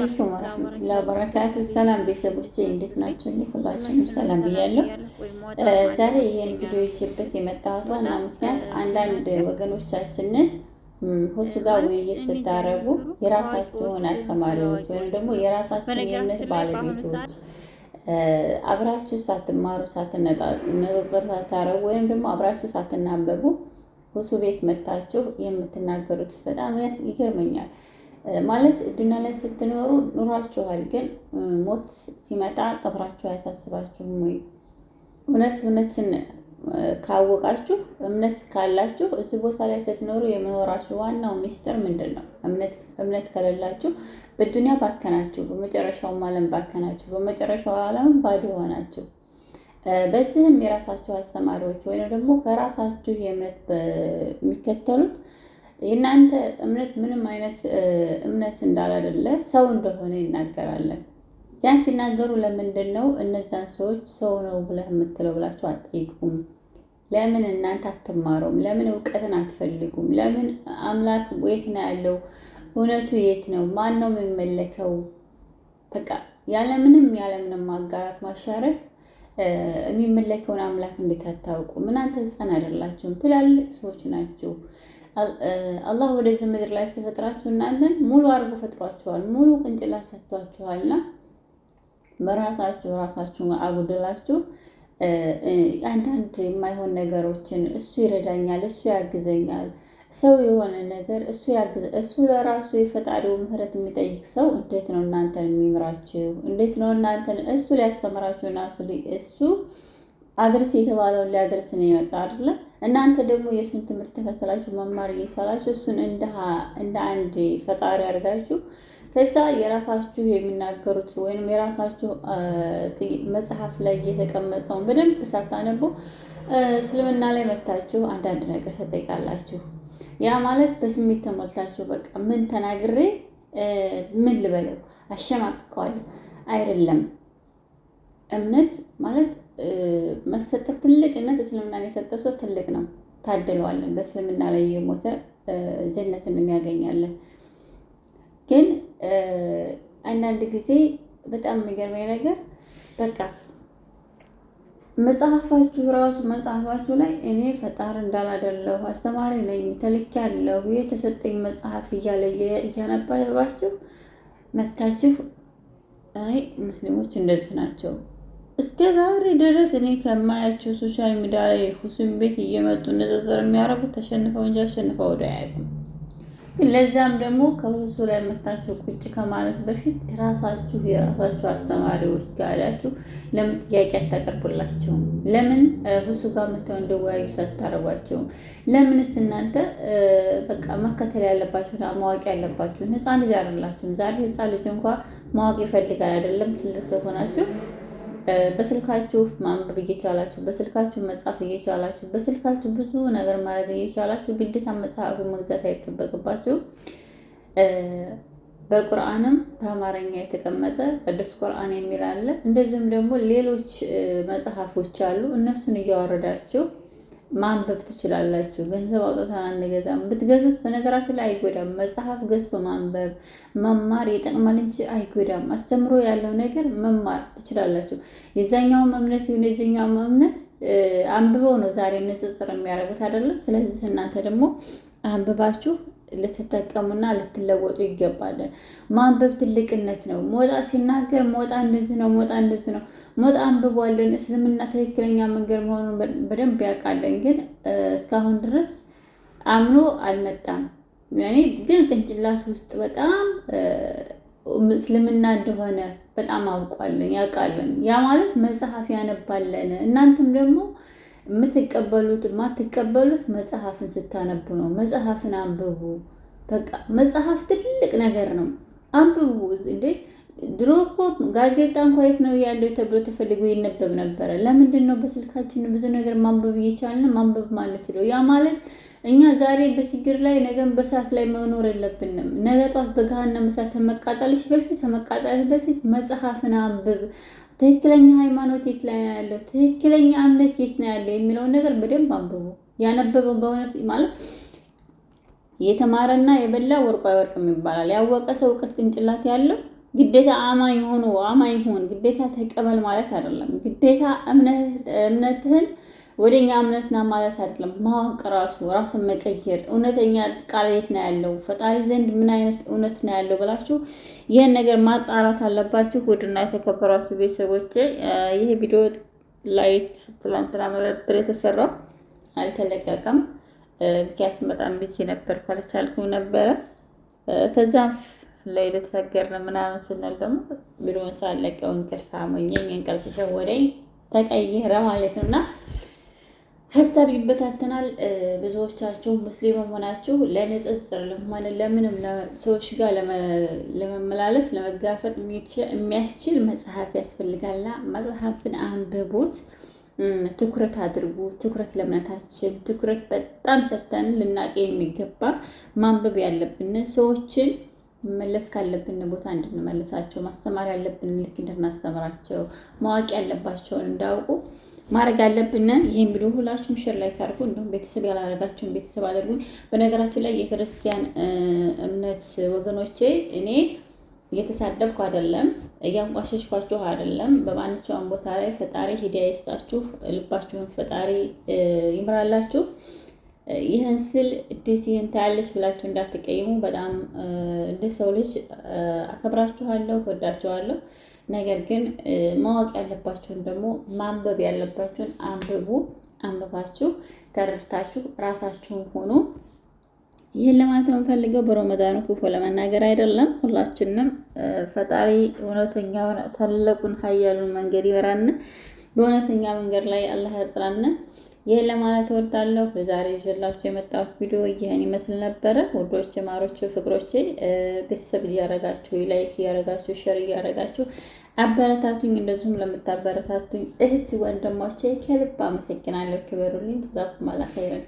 አለይኩም ወራህመቱላሂ ወበረካቱ። ሰላም ቤተሰቦቼ እንዴት ናቸው? ሁላችሁም ሰላም ብያለሁ። ዛሬ ይሄን ቪዲዮ ይዤበት የመጣሁት ዋና ምክንያት አንዳንድ ወገኖቻችንን ከሱ ጋር ውይይት ስታረጉ የራሳቸውን አስተማሪዎች ወይም ደግሞ የራሳቸውን የእምነት ባለቤቶች አብራችሁ ሳትማሩ ሳትነጻጸር ሳታረጉ ወይም ደግሞ አብራችሁ ሳትናበቡ ሁሱ ቤት መታችሁ የምትናገሩት በጣም ይገርመኛል። ማለት ዱንያ ላይ ስትኖሩ ኑራችኋል፣ ግን ሞት ሲመጣ ቀብራችሁ አያሳስባችሁም ወይ? እውነትን ካወቃችሁ እምነት ካላችሁ እዚህ ቦታ ላይ ስትኖሩ የመኖራችሁ ዋናው ሚስጥር ምንድን ነው? እምነት ከሌላችሁ በዱንያ ባከናችሁ፣ በመጨረሻው ዓለም ባከናችሁ፣ በመጨረሻው ዓለም ባዶ ሆናችሁ። በዚህም የራሳችሁ አስተማሪዎች ወይም ደግሞ ከራሳችሁ የእምነት የሚከተሉት የእናንተ እምነት ምንም አይነት እምነት እንዳላደለ ሰው እንደሆነ ይናገራለን። ያን ሲናገሩ ለምንድን ነው እነዛን ሰዎች ሰው ነው ብለህ የምትለው ብላችሁ አትጠይቁም? ለምን እናንተ አትማሩም? ለምን እውቀትን አትፈልጉም? ለምን አምላክ የት ነው ያለው? እውነቱ የት ነው? ማን ነው የሚመለከው? በቃ ያለምንም ማጋራት ማሻረክ የሚመለከውን አምላክ እንዴት አታውቁም? እናንተ ሕፃን አይደላችሁም፣ ትላልቅ ሰዎች ናችሁ። አላህ ወደዚህ ምድር ላይ ሲፈጥራችሁ እናንተን ሙሉ አድርጎ ፈጥሯችኋል። ሙሉ ቅንጭላት ሰጥቷችኋልና ራሳችሁን አጉድላችሁ አንዳንድ የማይሆን ነገሮችን እሱ ይረዳኛል፣ እሱ ያግዘኛል፣ ሰው የሆነ ነገር እሱ ለራሱ የፈጣሪው ምህረት የሚጠይቅ ሰው እንዴት ነው እናንተን የሚምራችሁ? እንዴት ነው እናንተን እሱ ሊያስተምራችሁና እሱ አድርስ የተባለውን ሊያደርስ ነው የመጣ አይደለ? እናንተ ደግሞ የእሱን ትምህርት ተከተላችሁ መማር እየቻላችሁ እሱን እንደ አንድ ፈጣሪ አድርጋችሁ ከዛ የራሳችሁ የሚናገሩት ወይም የራሳችሁ መጽሐፍ ላይ የተቀመጠውን በደንብ ሳታነቡ እስልምና ላይ መታችሁ አንዳንድ ነገር ተጠይቃላችሁ። ያ ማለት በስሜት ተሞልታችሁ በቃ ምን ተናግሬ ምን ልበለው አሸማቅቀዋለሁ አይደለም። እምነት ማለት መሰጠት ትልቅነት እስልምናን የሰጠ ሰው ትልቅ ነው፣ ታድለዋለን። በእስልምና ላይ የሞተ ጀነትን የሚያገኛለን። ግን አንዳንድ ጊዜ በጣም የሚገርመኝ ነገር በቃ መጽሐፋችሁ ላይ እኔ ፈጣሪ እንዳላደለሁ አስተማሪ ነኝ ተልኬያለሁ የተሰጠኝ መጽሐፍ እያለ እያነበባችሁ መታችሁ አይ ሙስሊሞች እንደዚህ ናቸው። እስከ ዛሬ ድረስ እኔ ከማያቸው ሶሻል ሚዲያ ላይ ሁሱን ቤት እየመጡ ንጽጽር የሚያደርጉት ተሸንፈው እንጂ አሸንፈው ወደ አያውቁም። ለዛም ደግሞ ከሁሱ ላይ መታችሁ ቁጭ ከማለት በፊት የራሳችሁ አስተማሪዎች ጋር ያላችሁ ለምን ጥያቄ አታቀርቡላቸውም? ለምን ሁሱ ጋር መተው እንደወያዩ ሳታረጓቸውም? ለምንስ እናንተ በቃ መከተል ያለባችሁና ማወቅ ያለባችሁ ህፃን ልጅ አይደላችሁም። ዛሬ ህፃን ልጅ እንኳን ማወቅ ይፈልጋል አይደለም? ትልቅ ሰው ሆናችሁ በስልካችሁ ማንበብ እየቻላችሁ በስልካችሁ መጻፍ እየቻላችሁ በስልካችሁ ብዙ ነገር ማድረግ እየቻላችሁ ግዴታ መጽሐፉ መግዛት አይጠበቅባችሁ። በቁርአንም በአማርኛ የተቀመጠ ቅዱስ ቁርአን የሚል አለ። እንደዚህም ደግሞ ሌሎች መጽሐፎች አሉ። እነሱን እያወረዳችሁ ማንበብ ትችላላችሁ። ገንዘብ አውጥተን አንገዛም። ብትገዙት በነገራችን ላይ አይጎዳም። መጽሐፍ ገዝቶ ማንበብ መማር ይጠቅማል እንጂ አይጎዳም። አስተምሮ ያለው ነገር መማር ትችላላችሁ። የዛኛውም እምነት ይሁን የዚህኛውም እምነት አንብበው ነው ዛሬ ንጽጽር የሚያደርጉት አይደለም። ስለዚህ እናንተ ደግሞ አንብባችሁ ልትጠቀሙና ልትለወጡ ይገባል። ማንበብ ትልቅነት ነው። ሞጣ ሲናገር ሞጣ እንደዚህ ነው፣ ሞጣ እንደዚህ ነው። ሞጣ አንብቧለን። እስልምና ትክክለኛ መንገድ መሆኑን በደንብ ያውቃለን። ግን እስካሁን ድረስ አምኖ አልመጣም። እኔ ግን ቅንጭላት ውስጥ በጣም እስልምና እንደሆነ በጣም አውቋለን፣ ያውቃለን። ያ ማለት መጽሐፍ ያነባለን። እናንተም ደግሞ የማትቀበሉት መጽሐፍን ስታነቡ ነው። መጽሐፍን አንብቡ። በቃ መጽሐፍ ትልቅ ነገር ነው። አንብቡ እንዴ! ድሮ እኮ ጋዜጣ እንኳን የት ነው ያለው ተብሎ ተፈልጎ ይነበብ ነበረ። ለምንድን ነው በስልካችን ብዙ ነገር ማንበብ እየቻልን ማንበብ ማለት ነው? ያ ማለት እኛ ዛሬ በችግር ላይ ነገም በሰዓት ላይ መኖር የለብንም። ነገ ጧት በገሃነመ እሳት ከመቃጠልሽ በፊት መጽሐፍን አንብብ። ትክክለኛ ሃይማኖት የት ላይ ነው ያለው? ትክክለኛ እምነት የት ነው ያለው የሚለውን ነገር በደንብ አንብቡ። ያነበበው በእውነት ማለት የተማረና የበላ ወርቁ አይወርቅም ይባላል። ያወቀ ሰው እውቀት ቅንጭላት ያለው ግዴታ አማኝ ሁን ግዴታ ተቀበል ማለት አይደለም። ግዴታ እምነትህን ወደኛ እምነትና ማለት አይደለም። ማወቅ ራስን መቀየር እውነተኛ ቃል የት ነው ያለው ፈጣሪ ዘንድ ምን አይነት እውነት ነው ያለው ብላችሁ ይሄን ነገር ማጣራት አለባችሁ። ውድና የተከበራችሁ ቤተሰቦች ይሄ ቪዲዮ ላይት ትላንትና ነበር የተሰራው አልተለቀቀም። ምክንያቱም በጣም ቢዚ ነበር ካልቻልኩም ነበረ። ከዛም ላይ ልትፈገርን ምናምን ስንል ደግሞ ቪዲዮውን ሳለቀው እንቅልፍ አሞኘኝ እንቅልፍ ሸወደኝ ተቀየረ ማለት ነውና ሀሳብ ይበታተናል። ብዙዎቻችሁ ሙስሊም ሆናችሁ ለንጽጽር ለምንም ሰዎች ጋር ለመመላለስ ለመጋፈጥ የሚያስችል መጽሐፍ ያስፈልጋልና መጽሐፍን አንብቡት። ትኩረት አድርጉ። ትኩረት ለእምነታችን ትኩረት በጣም ሰጥተን ልናቄ የሚገባ ማንበብ ያለብን ሰዎችን መመለስ ካለብን ቦታ እንድንመልሳቸው ማስተማር ያለብን ልክ እንድናስተምራቸው ማወቅ ያለባቸውን እንዳውቁ ማድረግ አለብን። ይሄን ቪዲዮ ሁላችሁም ሼር ላይክ አድርጉ። እንደውም ቤተሰብ ያላረጋችሁን ቤተሰብ አድርጉ። በነገራችን ላይ የክርስቲያን እምነት ወገኖቼ እኔ እየተሳደብኩ አይደለም፣ እያንቋሸሽኳችሁ አይደለም። በማንኛውም ቦታ ላይ ፈጣሪ ሂዳያ ይስጣችሁ፣ ልባችሁን ፈጣሪ ይምራላችሁ። ይህን ስል እንዴት ይህን ታያለች ብላችሁ እንዳትቀይሙ። በጣም እንደ ሰው ልጅ አከብራችኋለሁ፣ ወዳችኋለሁ። ነገር ግን ማወቅ ያለባችሁን ደግሞ ማንበብ ያለባችሁን አንብቡ። አንብባችሁ ተረድታችሁ ራሳችሁን ሆኑ። ይህን ለማለት የምፈልገው በረመዳኑ ክፉ ለመናገር አይደለም። ሁላችንም ፈጣሪ እውነተኛውን ታላቁን ኃያሉን መንገድ ይመራን፣ በእውነተኛ መንገድ ላይ አላህ ያጽናን። ይህን ለማለት እወዳለሁ። ለዛሬ ይዤላችሁ የመጣሁት ቪዲዮ ይህን ይመስል ነበረ። ውዶች፣ ማሮቹ፣ ፍቅሮቼ ቤተሰብ እያረጋችሁ ላይክ እያረጋችሁ ሼር እያረጋችሁ አበረታቱኝ። እንደዚሁም ለምታበረታቱኝ እህት ወንድሞቼ ከልብ አመሰግናለሁ። ክበሩልኝ። ተዛኩም አላህ ኸይረን